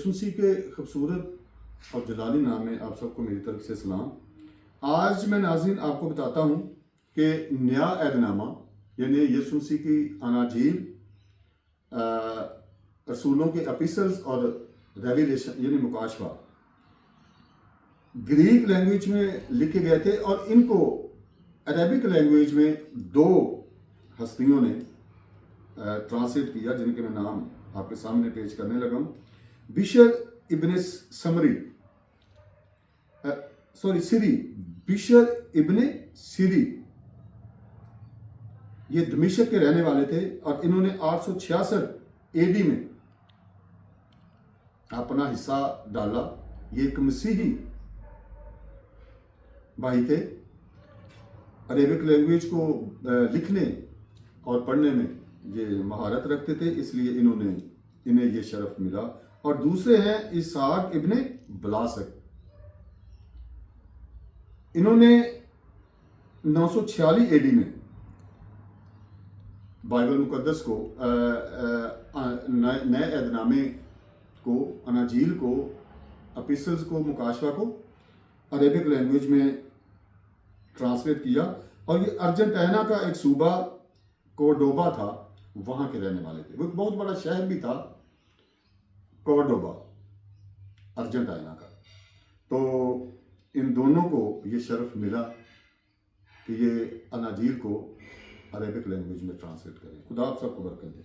यसुमसी के खूबसूरत और जलाली नाम में आप सबको मेरी तरफ से सलाम। आज मैं नाज़रीन आपको बताता हूँ कि नया ऐदनामा यानी यसुमसी की अनाजील, रसूलों के एपिसल्स और रेविलेशन यानी मुकाशवा ग्रीक लैंग्वेज में लिखे गए थे और इनको अरबिक लैंग्वेज में दो हस्तियों ने ट्रांसलेट किया, जिनके मैं नाम आपके सामने पेश करने लगा हूँ। बिशर इब्ने सिरी, बिशर इब्ने सिरी, ये दमिश्क के रहने वाले थे और इन्होंने 866 एडी में अपना हिस्सा डाला। ये एक मसीही भाई थे। अरेबिक लैंग्वेज को लिखने और पढ़ने में ये महारत रखते थे, इसलिए इन्हें ये शरफ मिला। और दूसरे हैं इसहाक इब्ने बलासक। इन्होंने 946 एडी में बाइबल मुकद्दस को, नए ऐदनामे को, अनाजील को, एपिसल्स को, मुकाशवा को अरेबिक लैंग्वेज में ट्रांसलेट किया। और ये अर्जेंटीना का एक सूबा कोर्डोबा था, वहाँ के रहने वाले थे। वो एक बहुत बड़ा शहर भी था कोर्डोबा, अर्जेंटीना का। तो इन दोनों को ये शर्फ मिला कि ये अनाजील को अरेबिक लैंग्वेज में ट्रांसलेट करें। खुदा आप सबको बरकत दे।